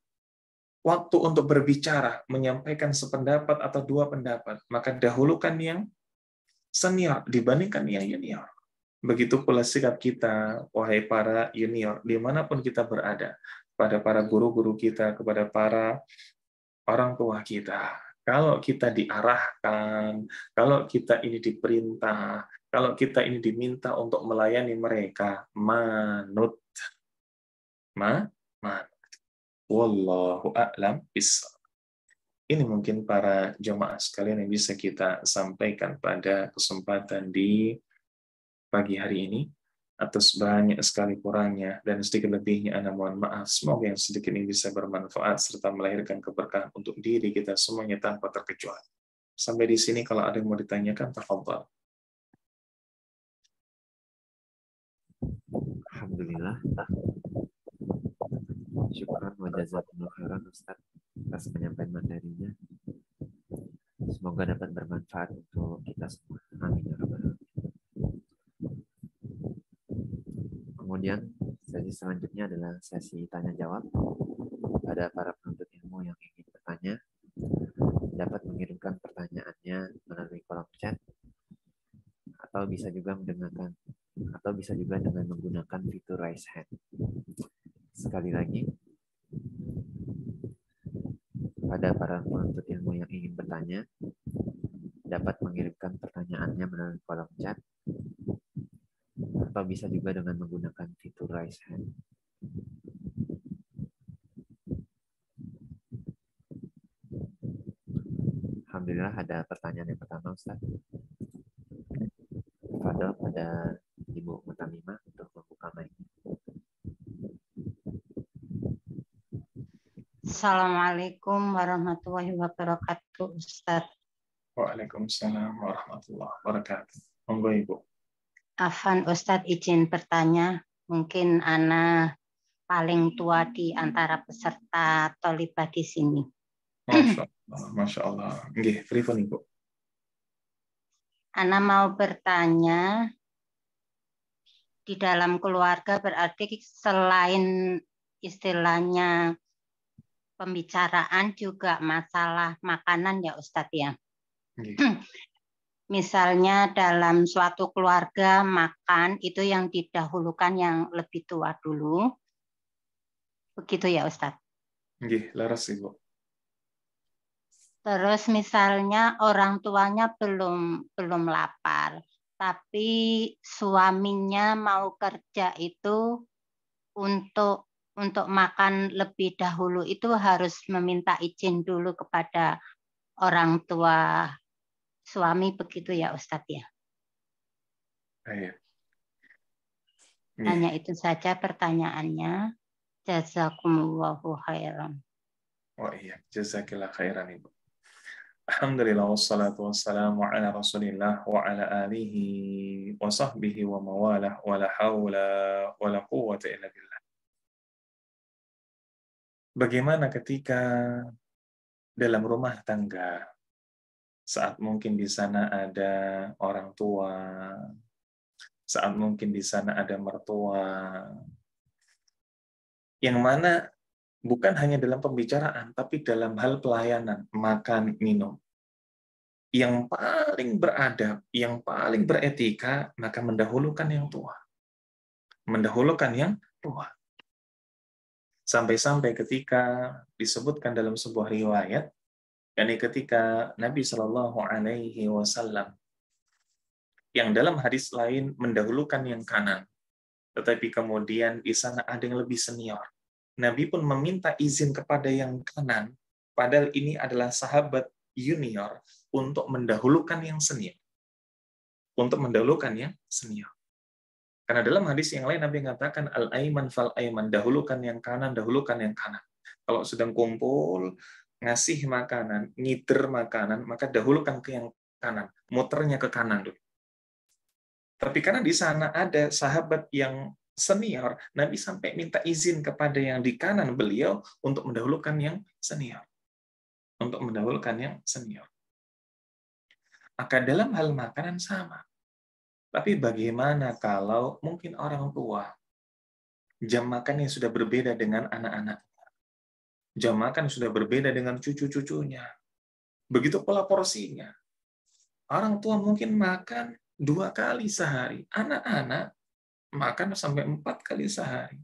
waktu untuk berbicara, menyampaikan sependapat atau dua pendapat, maka dahulukan yang senior dibandingkan yang junior. Begitu pula sikap kita, wahai para junior, dimanapun kita berada, kepada para guru-guru kita, kepada para orang tua kita. Kalau kita diarahkan, kalau kita ini diperintah, kalau kita ini diminta untuk melayani mereka, manut. Wallahu a'lam bishawab. Ini mungkin para jemaah sekalian yang bisa kita sampaikan pada kesempatan di pagi hari ini. Atas banyak sekali kurangnya dan sedikit lebihnya, Ana mohon maaf. Semoga yang sedikit ini bisa bermanfaat serta melahirkan keberkahan untuk diri kita semuanya tanpa terkecuali. Sampai di sini kalau ada yang mau ditanyakan, tafadhal. Alhamdulillah. Syukran wa jazakumullah khairan Ustaz atas penyampaian materinya. Semoga dapat bermanfaat untuk kita semua. Amin ya rabbal alamin. Kemudian sesi selanjutnya adalah sesi tanya jawab. Pada para penuntut ilmu yang ingin bertanya dapat mengirimkan pertanyaannya melalui kolom chat atau bisa juga dengan menggunakan fitur raise hand. Sekali lagi, pada para penuntut ilmu yang ingin bertanya dapat mengirimkan pertanyaannya melalui kolom chat atau bisa juga dengan menggunakan fitur raise hand. Alhamdulillah ada pertanyaan yang pertama, Ustaz. Fadal pada Ibu Mutamimah untuk membuka mic. Assalamualaikum warahmatullahi wabarakatuh, Ustaz. Waalaikumsalam warahmatullahi wabarakatuh. Monggo Ibu. Afan, Ustaz izin bertanya. Mungkin Ana paling tua di antara peserta tolibah di sini. Masya Allah. Nggih, pripun Ibu? Ana mau bertanya, di dalam keluarga berarti selain istilahnya pembicaraan juga masalah makanan ya Ustadz ya. Misalnya dalam suatu keluarga makan itu yang didahulukan yang lebih tua dulu. Begitu ya Ustadz? Nggih, laras Ibu. Terus misalnya orang tuanya belum lapar. tapi suaminya mau kerja itu untuk makan lebih dahulu itu harus meminta izin dulu kepada orang tua suami, begitu ya Ustadz ya? Iya. Hanya itu saja pertanyaannya. Jazakumullahu khairan. Oh iya, jazakillah khairan Ibu. Alhamdulillah wassalatu wassalamu ala Rasulillah wa ala alihi wa sahbihi wa mawalah wa la hawla wa la quwwata illa billah. Bagaimana ketika dalam rumah tangga saat mungkin di sana ada orang tua, saat mungkin di sana ada mertua, yang mana bukan hanya dalam pembicaraan, tapi dalam hal pelayanan, makan, minum. Yang paling beradab, yang paling beretika, maka mendahulukan yang tua. Mendahulukan yang tua. Sampai-sampai ketika disebutkan dalam sebuah riwayat, yakni ketika Nabi Shallallahu Alaihi Wasallam yang dalam hadis lain mendahulukan yang kanan, tetapi kemudian di sana ada yang lebih senior. Nabi pun meminta izin kepada yang kanan, padahal ini adalah sahabat junior, untuk mendahulukan yang senior. Untuk mendahulukan yang senior. Karena dalam hadis yang lain Nabi mengatakan al-aiman fal-aiman, dahulukan yang kanan, dahulukan yang kanan. Kalau sedang kumpul, ngasih makanan, ngiter makanan, maka dahulukan ke yang kanan, muternya ke kanan dulu. Tapi karena di sana ada sahabat yang senior, Nabi sampai minta izin kepada yang di kanan beliau untuk mendahulukan yang senior. Untuk mendahulukan yang senior. Maka dalam hal makanan sama. Tapi bagaimana kalau mungkin orang tua jam makannya sudah berbeda dengan anak-anaknya. Jam makan sudah berbeda dengan cucu-cucunya. Begitu pola porsinya. Orang tua mungkin makan 2 kali sehari. Anak-anak makan sampai 4 kali sehari.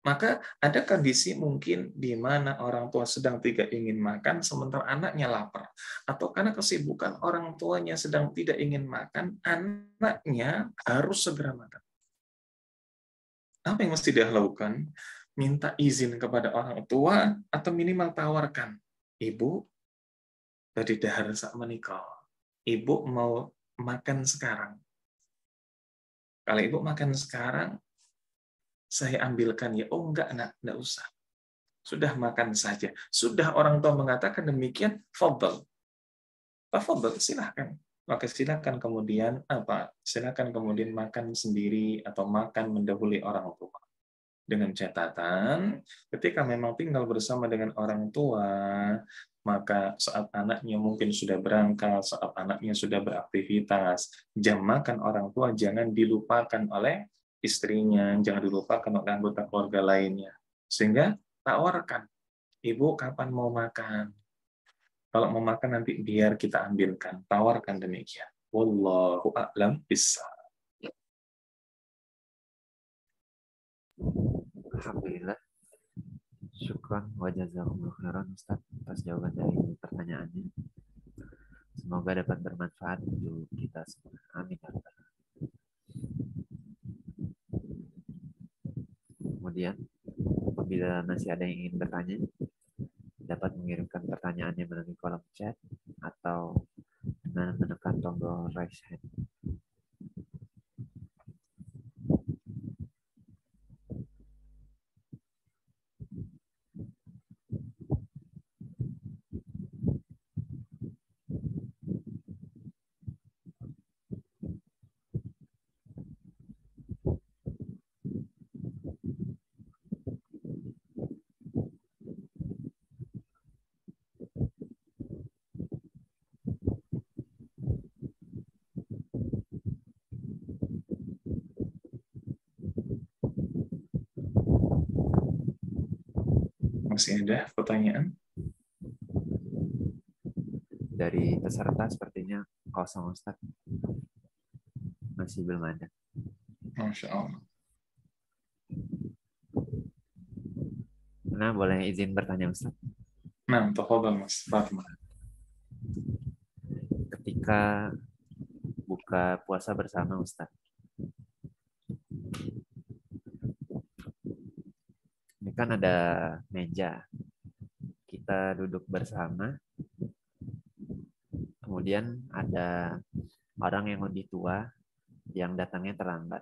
Maka ada kondisi mungkin di mana orang tua sedang tidak ingin makan, sementara anaknya lapar. Atau karena kesibukan orang tuanya sedang tidak ingin makan, anaknya harus segera makan. Apa yang mesti dia lakukan? Minta izin kepada orang tua, atau minimal tawarkan. Ibu, tadi dahar sak menikah. Ibu mau makan sekarang. Kalau ibu makan sekarang, saya ambilkan ya. Oh enggak, enggak usah. Sudah makan saja. Sudah orang tua mengatakan demikian, fadhal. Fadhal, silahkan. Maka silahkan kemudian apa? Silahkan kemudian makan sendiri atau makan mendahului orang tua. Dengan catatan, ketika memang tinggal bersama dengan orang tua, maka saat anaknya mungkin sudah berangkat, saat anaknya sudah beraktivitas, jam makan orang tua jangan dilupakan oleh istrinya, jangan dilupakan oleh anggota keluarga lainnya. Sehingga tawarkan, ibu kapan mau makan? Kalau mau makan nanti biar kita ambilkan. Tawarkan demikian. Wallahu a'lam bishawab. Alhamdulillah. Syukran wa jazakumullah khairan Ustaz atas jawaban dari pertanyaannya. Semoga dapat bermanfaat untuk kita semua. Amin. Kemudian, apabila masih ada yang ingin bertanya, dapat mengirimkan pertanyaannya melalui kolom chat atau dengan menekan tombol raise hand. Masih ada pertanyaan? Dari peserta sepertinya kosong Ustaz. Masih belum ada. Masya Allah. Nah, boleh izin bertanya Ustaz? Nah, tafadhal Mas Fatma. Ketika buka puasa bersama, Ustaz. Ini kan ada meja. Kita duduk bersama. Kemudian ada orang yang lebih tua yang datangnya terlambat.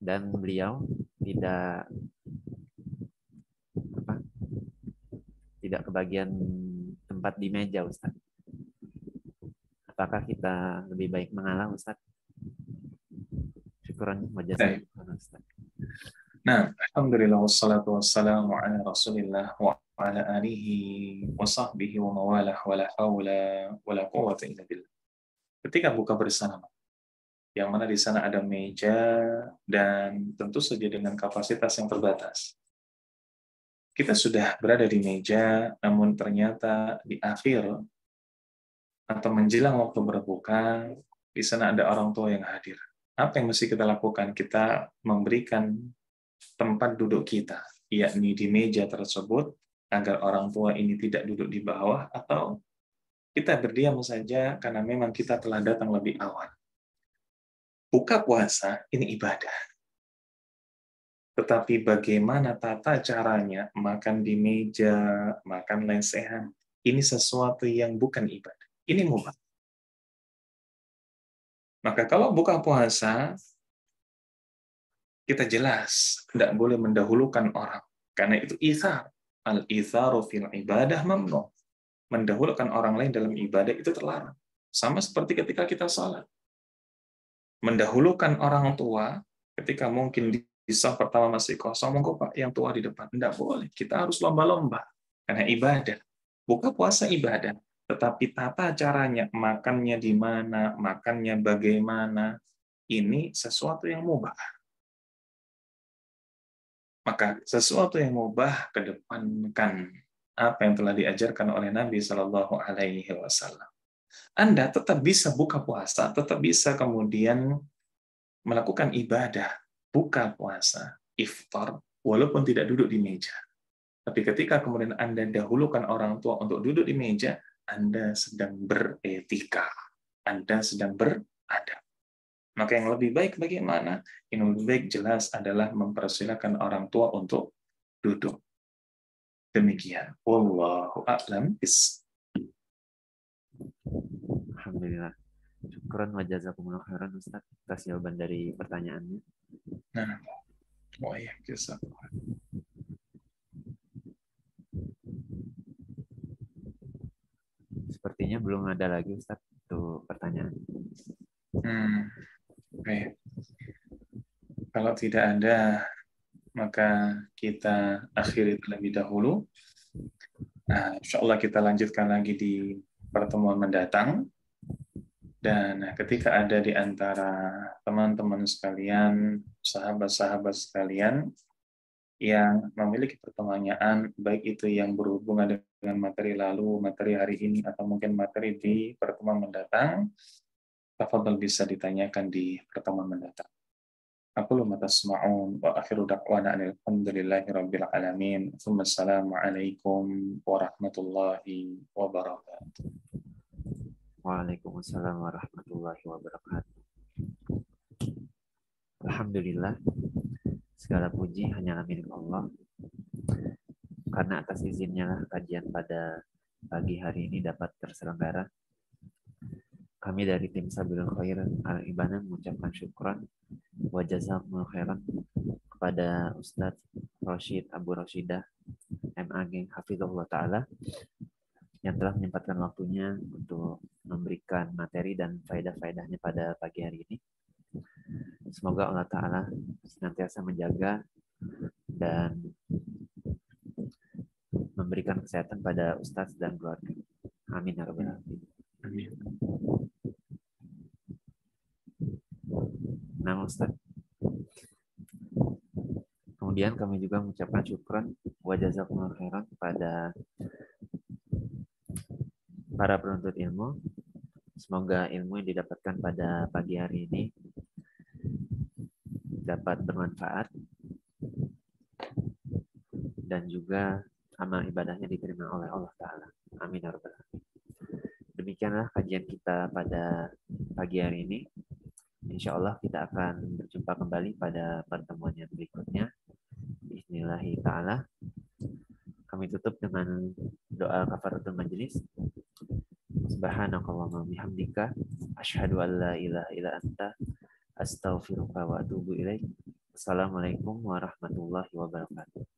Dan beliau tidak kebagian tempat di meja, Ustaz. Apakah kita lebih baik mengalah, Ustaz? Syukuran wajazakumullah, Ustaz. Nah, alhamdulillah wassalatu wassalamu ala Rasulillah wa ala alihi wa sahbihi wa mawalah wa la haula wa la quwwata illa billah. Ketika buka bersama, yang mana di sana ada meja dan tentu saja dengan kapasitas yang terbatas. Kita sudah berada di meja, namun ternyata di akhir atau menjelang waktu berbuka, di sana ada orang tua yang hadir. Apa yang mesti kita lakukan? Kita memberikan tempat duduk kita, yakni di meja tersebut, agar orang tua ini tidak duduk di bawah, atau kita berdiam saja karena memang kita telah datang lebih awal. Buka puasa ini ibadah. Tetapi bagaimana tata caranya, makan di meja, makan lesehan, ini sesuatu yang bukan ibadah. Ini mubah. Maka kalau buka puasa, kita jelas tidak boleh mendahulukan orang. Karena itu itsar. Al-itsaru fil ibadah mamnu. Mendahulukan orang lain dalam ibadah itu terlarang. Sama seperti ketika kita sholat. Mendahulukan orang tua, ketika mungkin di saf pertama masih kosong, monggo Pak, yang tua di depan. Tidak boleh. Kita harus lomba-lomba. Karena ibadah. Buka puasa ibadah. Tetapi tata caranya, makannya di mana, makannya bagaimana, ini sesuatu yang mubah. Maka sesuatu yang mubah kedepankan apa yang telah diajarkan oleh Nabi Shallallahu Alaihi Wasallam. Anda tetap bisa buka puasa, tetap bisa kemudian melakukan ibadah buka puasa, iftar, walaupun tidak duduk di meja. Tapi ketika kemudian Anda dahulukan orang tua untuk duduk di meja, Anda sedang beretika, Anda sedang beradab. Maka yang lebih baik bagaimana? Yang lebih baik jelas adalah mempersilakan orang tua untuk duduk. Demikian. Wallahu a'lam bishawab. Alhamdulillah. Syukran wa jazakumullah khairan, Ustaz, atas jawaban dari pertanyaannya. Nah, ya, jazakumullah. Sepertinya belum ada lagi, Ustaz, untuk pertanyaan. Baik. Kalau tidak ada, maka kita akhiri terlebih dahulu. Nah, insya Allah kita lanjutkan lagi di pertemuan mendatang. Dan ketika ada di antara teman-teman sekalian, sahabat-sahabat sekalian, yang memiliki pertanyaan, baik itu yang berhubungan dengan materi lalu, materi hari ini, atau mungkin materi di pertemuan mendatang, tafadhol bisa ditanyakan di pertemuan mendatang. Aqulu ma tasma'un wa akhiru da'wana alhamdulillahi rabbil alamin. Assalamualaikum warahmatullahi wabarakatuh. Waalaikumsalam warahmatullahi wabarakatuh. Alhamdulillah, segala puji hanyalah milik Allah. Karena atas izinnya lah kajian pada pagi hari ini dapat terselenggara. Kami dari tim Sabilul Khair Al-Ibanah mengucapkan syukran wa jazakumullah khairan kepada Ustadz Rashid Abu Rashidah MAG Hafizahullah Ta'ala yang telah menyempatkan waktunya untuk memberikan materi dan faedah-faedahnya pada pagi hari ini. Semoga Allah Ta'ala senantiasa menjaga dan memberikan kesehatan pada Ustadz dan keluarga. Amin ya rabbal alamin. Amin. Nah, Ustadz. Kemudian kami juga mengucapkan syukran wa jazakumullah khairan kepada para penuntut ilmu. Semoga ilmu yang didapatkan pada pagi hari ini dapat bermanfaat dan juga amal ibadahnya diterima oleh Allah Ta'ala. Amin ya rabbal alamin. Demikianlah kajian kita pada pagi hari ini. Insya Allah kita akan berjumpa kembali pada pertemuan yang berikutnya. Bismillahirrahmanirrahim ta'ala. Kami tutup dengan doa kafaratul majelis. Subhanakallahumma bihamdika asyhadu an la ilaha illa anta astaghfiruka wa atubu ilaik. Assalamualaikum warahmatullahi wabarakatuh.